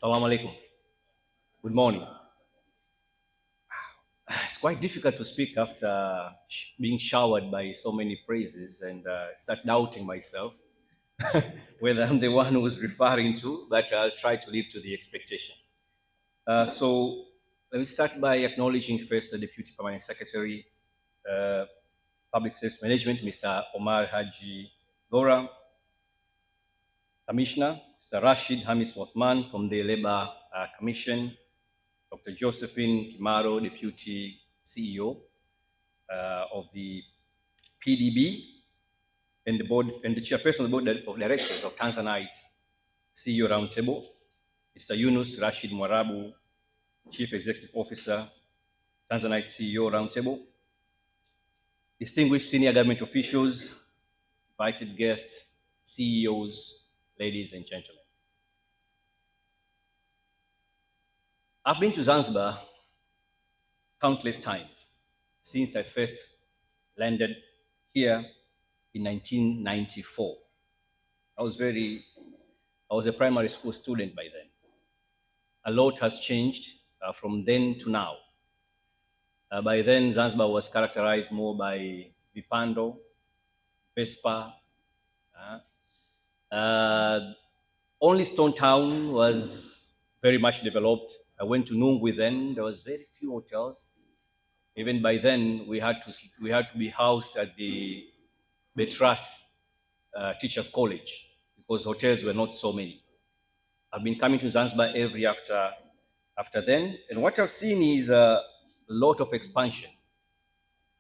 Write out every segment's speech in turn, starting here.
Assalamu alaikum. Good morning. It's quite difficult to speak after being showered by so many praises and start doubting myself whether I'm the one who's referring to, but I'll try to live to the expectation. So let me start by acknowledging first the Deputy Permanent Secretary, Public Service Management, Mr. Omar Haji Gora, Commissioner, Mr. Rashid Hamis Othman from the Labour Commission, Dr. Josephine Kimaro, Deputy CEO of the PDB, and the board and the chairperson of the board of directors of Tanzanite CEO Roundtable, Mr. Yunus Rashid Mwarabu, Chief Executive Officer, Tanzanite CEO Roundtable, distinguished senior government officials, invited guests, CEOs, ladies and gentlemen. I've been to Zanzibar countless times since I first landed here in 1994. I was a primary school student by then. A lot has changed from then to now. By then, Zanzibar was characterized more by Vipando, Vespa. Only Stone Town was very much developed. I went to Nungwi then. There was very few hotels. Even by then, we had to be housed at the Betras Teachers College because hotels were not so many. I've been coming to Zanzibar every after then, and what I've seen is a lot of expansion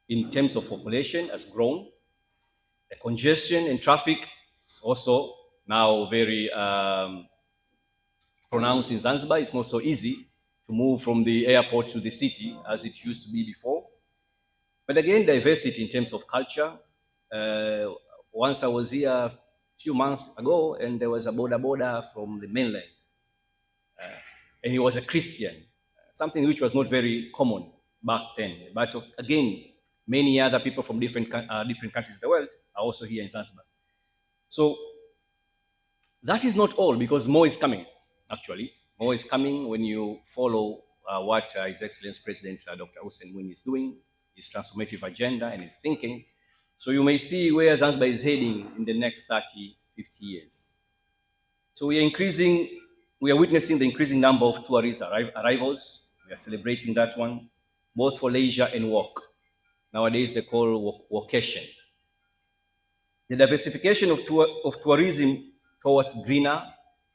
in terms of population has grown. The congestion and traffic is also now very pronounced in Zanzibar. It's not so easy to move from the airport to the city as it used to be before. But again, diversity in terms of culture. Once I was here a few months ago, and there was a border from the mainland, and he was a Christian, something which was not very common back then. But again, many other people from different countries in the world are also here in Zanzibar. So that is not all, because more is coming, actually. More is coming when you follow what His Excellency President Dr. Hussein Mwinyi is doing, his transformative agenda and his thinking. So you may see where Zanzibar is heading in the next 30, 50 years. So we are witnessing the increasing number of tourist arrivals. We are celebrating that one, both for leisure and work. Nowadays they call workation. The diversification of tourism towards greener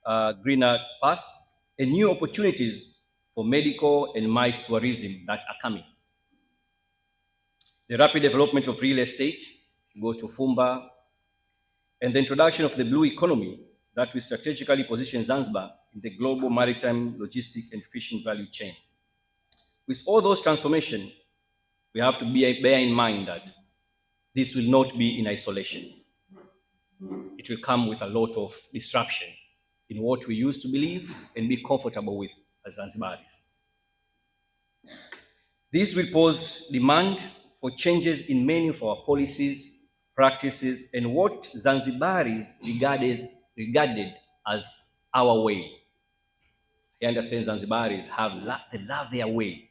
path and new opportunities for medical and MICE tourism that are coming. The rapid development of real estate, go to Fumba, and the introduction of the blue economy that will strategically position Zanzibar in the global maritime, logistic, and fishing value chain. With all those transformations, we have to bear in mind that this will not be in isolation. It will come with a lot of disruption in what we used to believe and be comfortable with as Zanzibaris. This will pose demand for changes in many of our policies, practices, and what Zanzibaris regarded as our way. I understand Zanzibaris they love their way,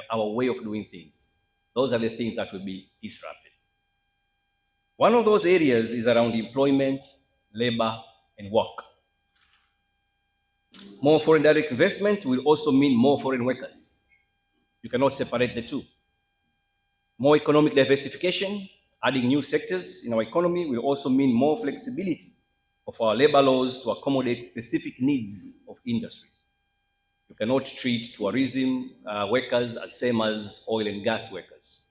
our way of doing things. Those are the things that will be disrupted. One of those areas is around employment, labor, and work. More foreign direct investment will also mean more foreign workers. You cannot separate the two. More economic diversification, adding new sectors in our economy will also mean more flexibility of our labor laws to accommodate specific needs of industries. You cannot treat tourism workers as same as oil and gas workers.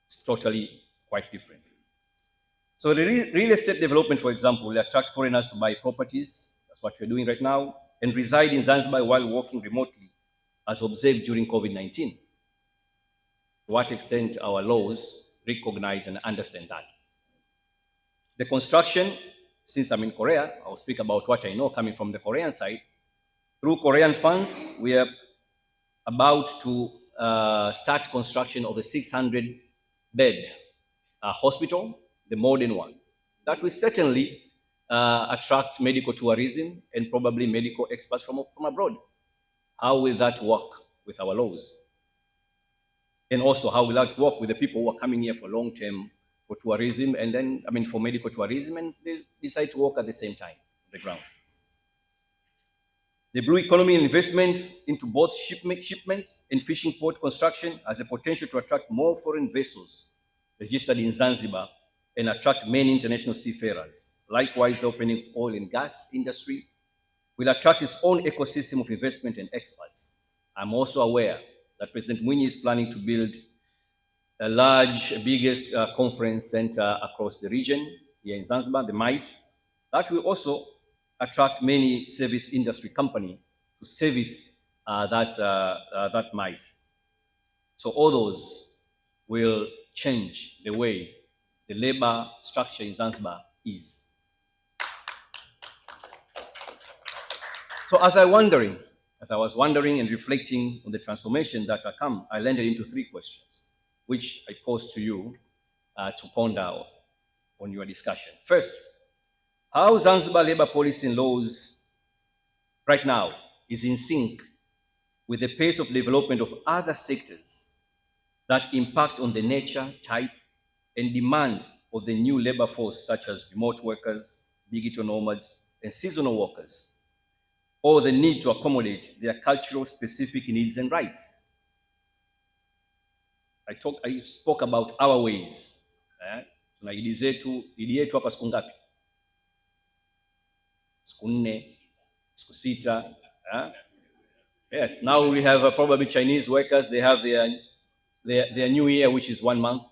It's totally quite different. So the real estate development, for example, will attract foreigners to buy properties. That's what we're doing right now, and reside in Zanzibar while working remotely, as observed during COVID-19. To what extent our laws recognize and understand that. The construction, since I'm in Korea, I'll speak about what I know coming from the Korean side. Through Korean funds, we are about to start construction of a 600-bed hospital, the modern one. That will certainly attract medical tourism and probably medical experts from abroad? How will that work with our laws? And also, how will that work with the people who are coming here for long term for tourism and then, for medical tourism, and they decide to work at the same time on the ground? The blue economy investment into both shipment and fishing port construction has the potential to attract more foreign vessels registered in Zanzibar and attract many international seafarers. Likewise, the opening of oil and gas industry will attract its own ecosystem of investment and experts. I'm also aware that President Mwinyi is planning to build a biggest conference center across the region here in Zanzibar, the MICE. That will also attract many service industry companies to service that MICE. So all those will change the way the labor structure in Zanzibar is. So as I was wondering and reflecting on the transformation that will come, I landed into 3 questions, which I pose to you to ponder on your discussion. First, how Zanzibar labor policy and laws right now is in sync with the pace of development of other sectors that impact on the nature, type, and demand of the new labor force, such as remote workers, digital nomads, and seasonal workers, or the need to accommodate their cultural specific needs and rights. I spoke about our ways. Tuna idi yetu hapa siku ngapi? Siku 4, siku 6. Yes, now we have probably Chinese workers, they have their new year, which is 1 month.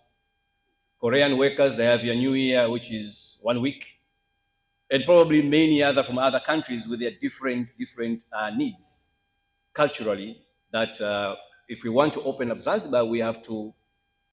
Korean workers, they have their new year, which is 1 week. And probably many other from other countries with their different needs culturally, that if we want to open up Zanzibar, we have to